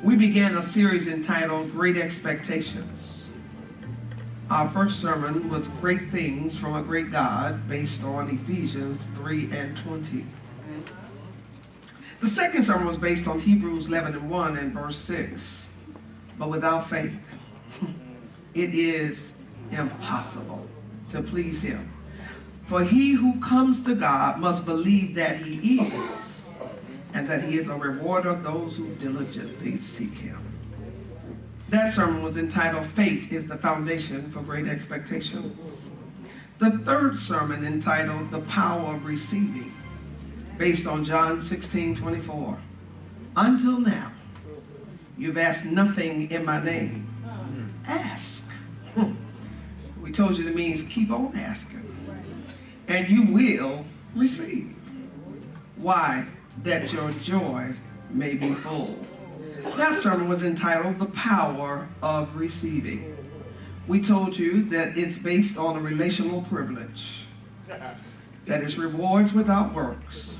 We began a series entitled Great Expectations. Our first sermon was Great Things from a Great God, based on Ephesians 3:20. The second sermon was based on Hebrews 11:1 and verse 6. But without faith, it is impossible to please him. For he who comes to God must believe that he is, and that he is a rewarder of those who diligently seek him. That sermon was entitled Faith is the Foundation for Great Expectations. The third sermon entitled The Power of Receiving, based on John 16:24. Until now, you've asked nothing in my name. Ask. We told you it means keep on asking, and you will receive. Why? That your joy may be full. That sermon was entitled The Power of Receiving. We told you that it's based on a relational privilege, that it's rewards without works,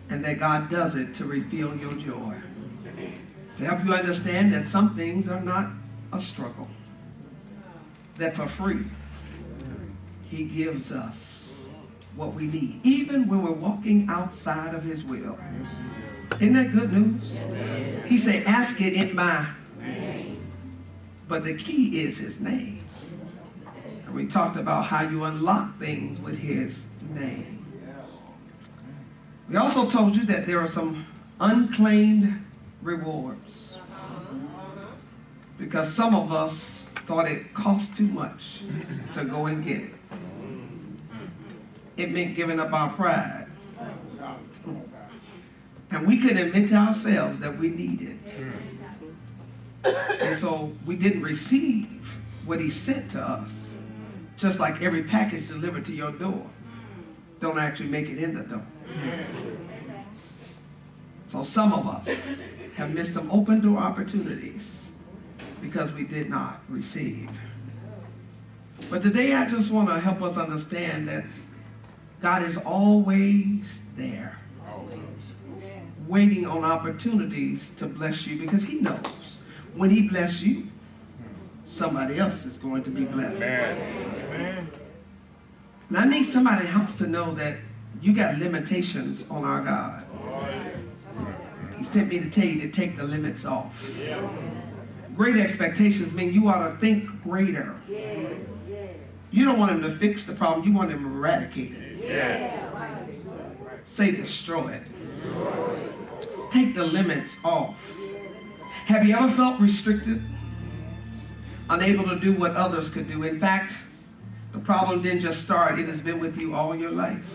and that God does it to refill your joy. To help you understand that some things are not a struggle, that for free, he gives us what we need, even when we're walking outside of his will. Isn't that good news? He said, ask it in my name. But the key is his name. And we talked about how you unlock things with his name. We also told you that there are some unclaimed rewards, because some of us thought it cost too much to go and get it. It meant giving up our pride. And we couldn't admit to ourselves that we needed. And so we didn't receive what he sent to us. Just like every package delivered to your door don't actually make it in the door. So some of us have missed some open door opportunities because we did not receive. But today I just want to help us understand that God is always there, waiting on opportunities to bless you, because he knows when he bless you, somebody else is going to be blessed. Amen. And I need somebody else to know that you got limitations on our God. He sent me to tell you to take the limits off. Great expectations mean you ought to think greater. You don't want him to fix the problem, you want him to eradicate it. Say destroy it. Take the limits off. Have you ever felt restricted? Unable to do what others could do? In fact, the problem didn't just start, it has been with you all your life.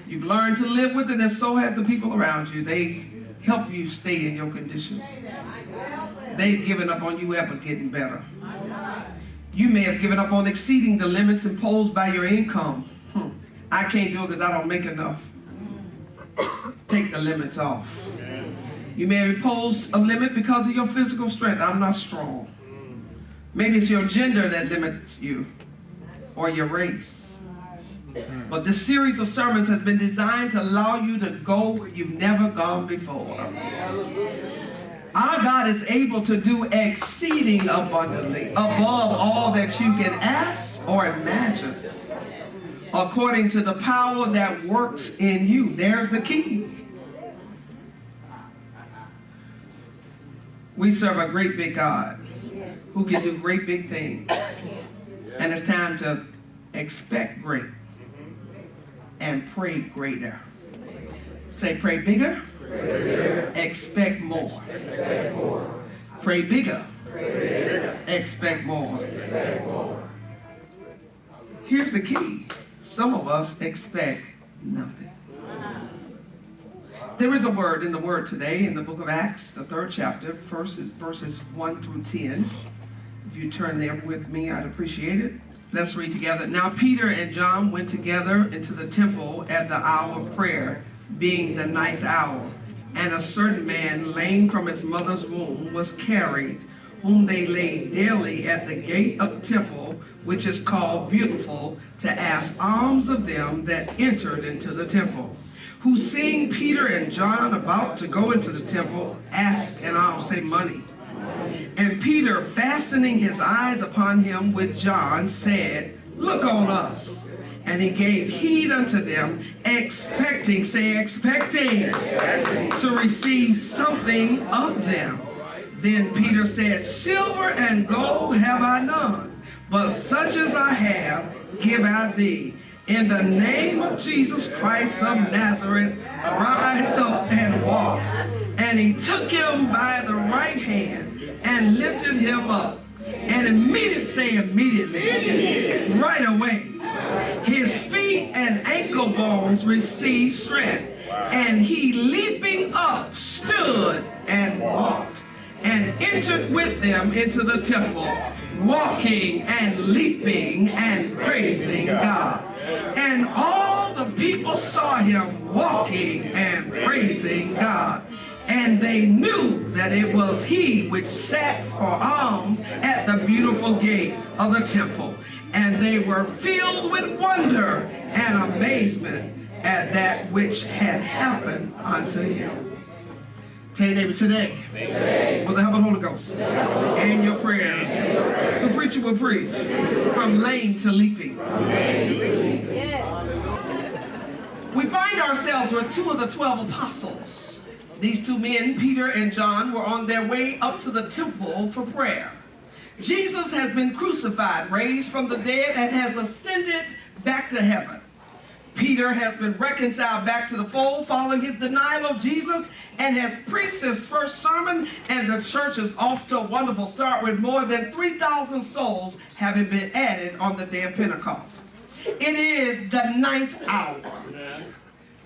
You've learned to live with it, and so has the people around you. They help you stay in your condition. They've given up on you ever getting better. You may have given up on exceeding the limits imposed by your income. I can't do it because I don't make enough. Take the limits off. You may have imposed a limit because of your physical strength. I'm not strong. Maybe it's your gender that limits you, or your race. But this series of sermons has been designed to allow you to go where you've never gone before. Our God is able to do exceeding abundantly, above all that you can ask or imagine, according to the power that works in you. There's the key. We serve a great big God who can do great big things. And it's time to expect great and pray greater. Say, pray bigger. Pray bigger. Expect more. Expect more. Pray bigger. Pray bigger. Expect more. Expect more. Here's the key. Some of us expect nothing. There is a word in the Word today in the book of Acts, the 3rd chapter, verses 1 through 10. If you turn there with me, I'd appreciate it. Let's read together. Now Peter and John went together into the temple at the hour of prayer, being the 9th hour. And a certain man, lame from his mother's womb, was carried, whom they laid daily at the gate of the temple, which is called Beautiful, to ask alms of them that entered into the temple. who seeing Peter and John about to go into the temple, asked, and I'll say money. And Peter, fastening his eyes upon him with John, said, look on us. And he gave heed unto them, expecting, say expecting, to receive something of them. Then Peter said, silver and gold have I none, but such as I have give I thee. In the name of Jesus Christ of Nazareth, rise up and walk. And he took him by the right hand and lifted him up. And immediately, right away, his feet and ankle bones received strength. And he, leaping up, stood and walked, and entered with them into the temple, walking and leaping and praising God. And all the people saw him walking and praising God. And they knew that it was he which sat for alms at the beautiful gate of the temple. And they were filled with wonder and amazement at that which had happened unto him. Tell your neighbor today, with the help of the Holy Ghost and your prayers, the preacher will preach from lame to leaping. We find ourselves with two of the 12 apostles. These two men, Peter and John, were on their way up to the temple for prayer. Jesus has been crucified, raised from the dead, and has ascended back to heaven. Peter has been reconciled back to the fold following his denial of Jesus and has preached his first sermon, and the church is off to a wonderful start with more than 3,000 souls having been added on the day of Pentecost. It is the 9th hour.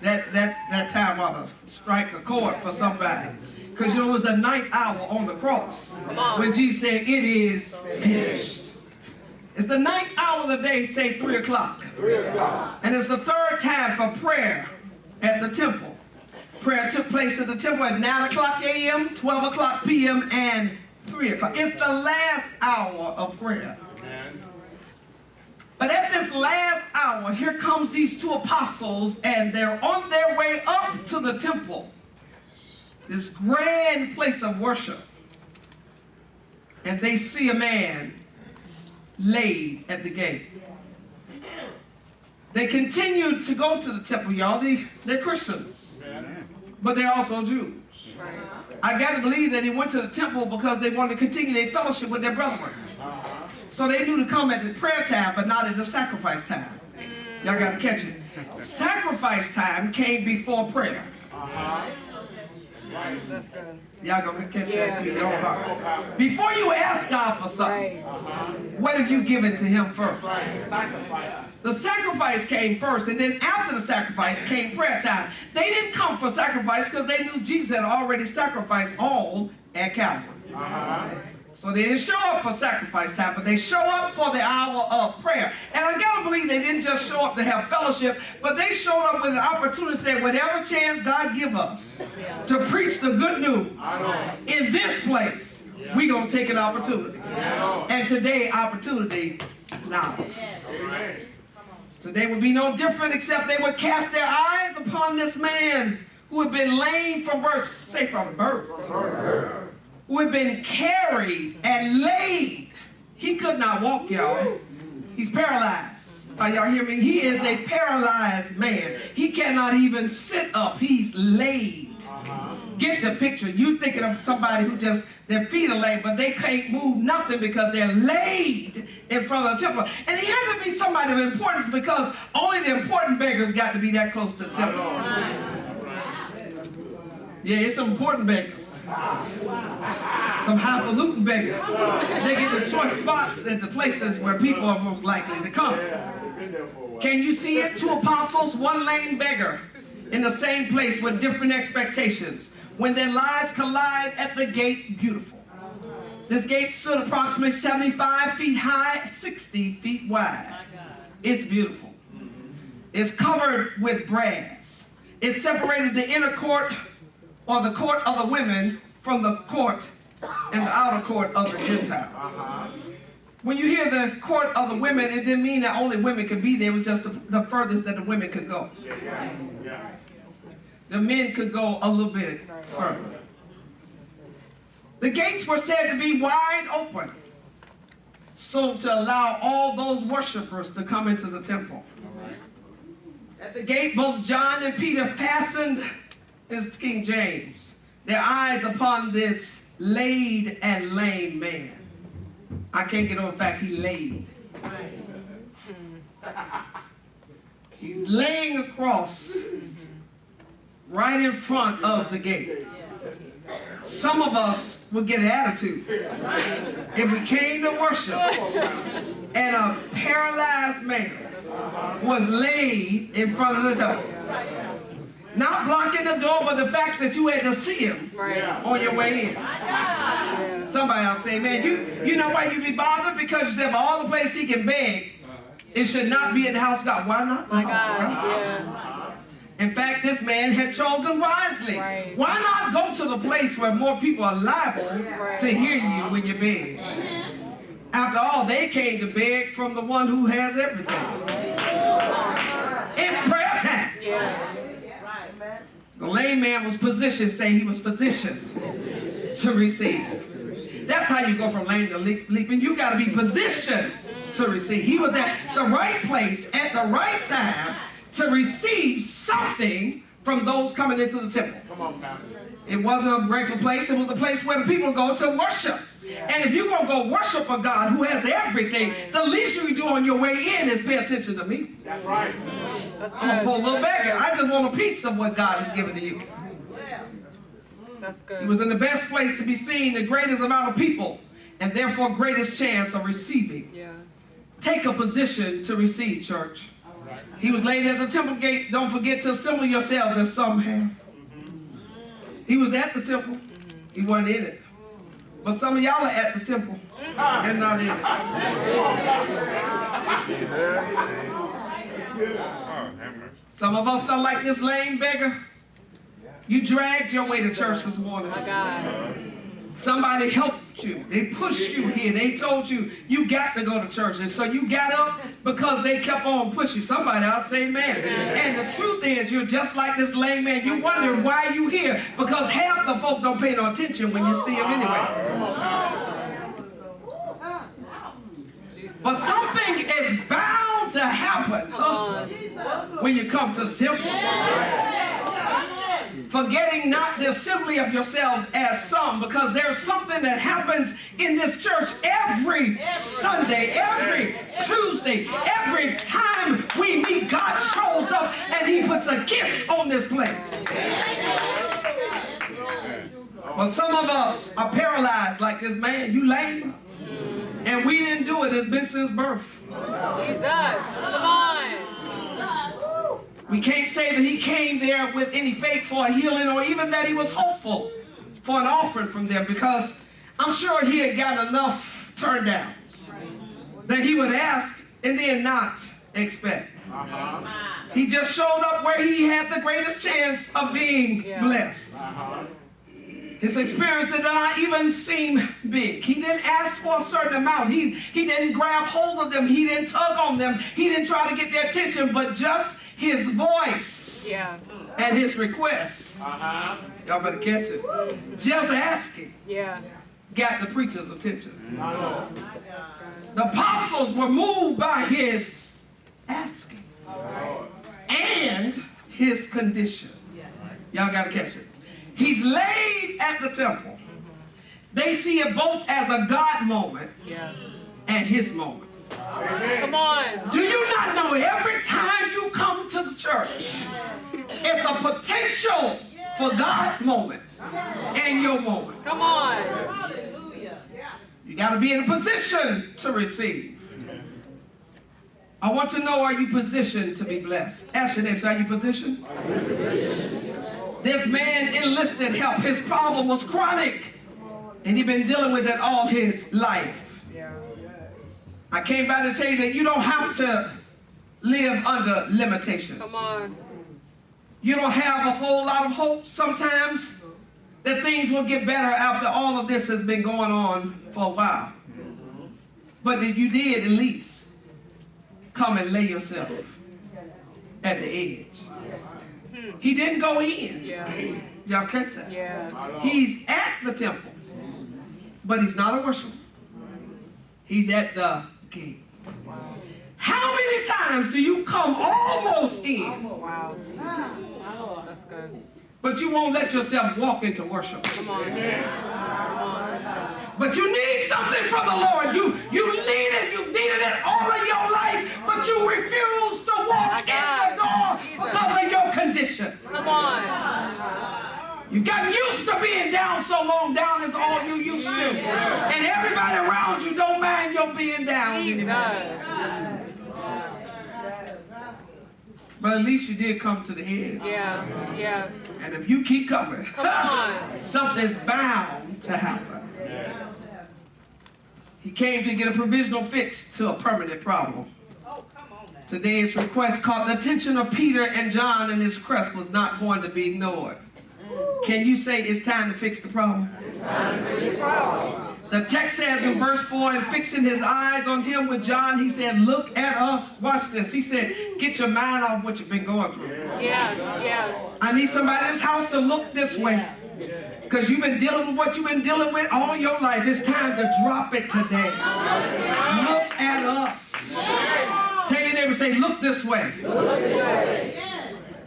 That time ought to strike a chord for somebody. Because it was the 9th hour on the cross when Jesus said, it is finished. It's the 9th hour of the day, say 3 o'clock. 3 o'clock. And it's the third time for prayer at the temple. Prayer took place at the temple at 9 o'clock a.m., 12 o'clock p.m., and 3 o'clock. It's the last hour of prayer. But at this last hour, here comes these two apostles, and they're on their way up to the temple, this grand place of worship. And they see a man laid at the gate. They continue to go to the temple, y'all. They're Christians, but they're also Jews. I got to believe that they went to the temple because they wanted to continue their fellowship with their brethren. So they knew to come at the prayer time, but not at the sacrifice time. Y'all got to catch it. Sacrifice time came before prayer. That's good. Y'all gonna catch that too. Before you ask God for something, what if you give it to him first? The sacrifice came first, and then after the sacrifice came prayer time. They didn't come for sacrifice because they knew Jesus had already sacrificed all at Calvary. So they didn't show up for sacrifice time, but they show up for the hour of prayer. And I gotta believe they didn't just show up to have fellowship, but they showed up with an opportunity to say, whatever chance God give us to preach the good news in this place, we gonna take an opportunity. And today, opportunity now. Today would be no different, except they would cast their eyes upon this man who had been lame from birth, say from birth. Who had been carried and laid. He could not walk, y'all. He's paralyzed. Y'all hear me? He is a paralyzed man. He cannot even sit up. He's laid. Get the picture. You thinking of somebody who just, their feet are laid, but they can't move nothing because they're laid in front of the temple. And he had to be somebody of importance because only the important beggars got to be that close to the temple. Yeah, it's some important beggars. Some highfalutin beggars. They get the choice spots at the places where people are most likely to come. Can you see it? Two apostles, one lame beggar in the same place with different expectations. When their lives collide at the gate, beautiful. This gate stood approximately 75 feet high, 60 feet wide. It's beautiful. It's covered with brass. It separated the inner court or the court of the women from the court and the outer court of the Gentiles. When you hear the court of the women, it didn't mean that only women could be there. It was just the furthest that the women could go. the men could go a little bit further. The gates were said to be wide open, so to allow all those worshipers to come into the temple. At the gate, both John and Peter fastened, this King James, their eyes upon this laid and lame man. I can't get over the fact he laid. He's laying across right in front of the gate. Some of us would get an attitude if we came to worship and a paralyzed man was laid in front of the door. Not blocking the door, but the fact that you had to see him on your way in. Somebody else say, man, you know why you be bothered? Because you said, for all the place he can beg, it should not be in the house of God. Why not the house of God? In fact, this man had chosen wisely. Why not go to the place where more people are liable to hear you when you beg? After all, they came to beg from the one who has everything. It's prayer time. The lame man was positioned, say he was positioned to receive. That's how you go from lame to leaping. You got to be positioned to receive. He was at the right place at the right time to receive something from those coming into the temple. Come on, Pastor. It wasn't a regular place. It was a place where the people go to worship. And if you're going to go worship a God who has everything, the least you can do on your way in is pay attention to me. That's right. I'm going to pull a little back. I just want a piece of what God has given to you. That's good. He was in the best place to be seen, the greatest amount of people, and therefore greatest chance of receiving. Take a position to receive, church. He was laid at the temple gate. Don't forget to assemble yourselves as some have. He was at the temple. He wasn't in it. But some of y'all are at the temple and not in it. Some of us are like this lame beggar. You dragged your way to church this morning. Somebody helped you. They pushed you here. They told you, you got to go to church. And so you got up because they kept on pushing. Somebody else say amen. And the truth is, you're just like this lame man. You wonder why you here. Because half the folk don't pay no attention when you see him anyway. But something is bound to happen when you come to the temple. Forgetting not the assembly of yourselves as some, because there's something that happens in this church every Sunday, every Tuesday, every time we meet, God shows up and he puts a kiss on this place. But some of us are paralyzed like this man. You lame. And we didn't do it. It's been since birth. Jesus, come on. We can't say that he came there with any faith for a healing or even that he was hopeful for an offering from them, because I'm sure he had got enough turn downs that he would ask and then not expect. He just showed up where he had the greatest chance of being blessed. His experience did not even seem big. He didn't ask for a certain amount. He didn't grab hold of them. He didn't tug on them. He didn't try to get their attention, but just his voice and his request. Y'all better catch it. Just asking got the preacher's attention. The apostles were moved by his asking and his condition. Y'all got to catch it. He's laid at the temple. They see it both as a God moment and his moment. Come on. Do you not know every time you come to the church, it's a potential for God moment and your moment. Come on. You got to be in a position to receive. I want to know, are you positioned to be blessed? Ask your neighbor, are you positioned? This man enlisted help. His problem was chronic, and he'd been dealing with it all his life. I came by to tell you that you don't have to live under limitations. Come on. You don't have a whole lot of hope sometimes that things will get better after all of this has been going on for a while. But that you did at least come and lay yourself at the edge. He didn't go in. Yeah. Y'all catch that? Yeah. He's at the temple, but he's not a worshiper. He's at the gate. Wow. How many times do you come almost in, Wow. That's good. but you won't let yourself walk into worship? Come on. But you need something from the Lord. You need it. You've needed it all of your life, but you refuse to walk in the door because of your condition. Come on. You've gotten used to being down so long. Down is all you used to. And everybody around you don't mind your being down anymore. But at least you did come to the edge. Yeah. Yeah. And if you keep coming, Come on. something's bound to happen. He came to get a provisional fix to a permanent problem. Today's request caught the attention of Peter and John, and his request was not going to be ignored. Can you say it's time to fix the problem? It's time to fix the problem. The text says in verse 4, and fixing his eyes on him with John, he said, look at us. Watch this. He said, get your mind off what you've been going through. Yeah. I need somebody in this house to look this way. Because you've been dealing with what you've been dealing with all your life. It's time to drop it today. Look at us. Tell your neighbor, say, look this way.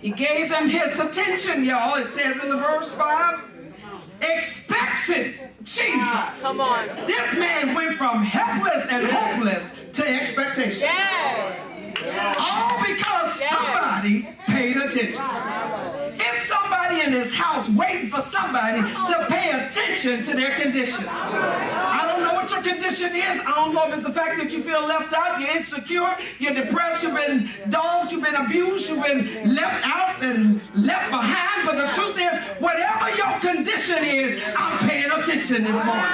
He gave them his attention, y'all. It says in the verse 5, expected Jesus. Come on. This man went from helpless and hopeless to expectation. Yes. All because somebody paid attention. Is somebody in this house waiting for somebody to pay attention to their condition? I don't know what your condition is. I don't know if it's the fact that you feel left out, you're insecure, you're depressed, you've been dogged, you've been abused, you've been left out and left behind. But the truth is, whatever your condition is, I'm paying attention this morning.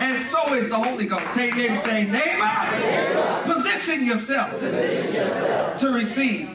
And so is the Holy Ghost. Take neighbor, say, neighbor, position yourself to receive.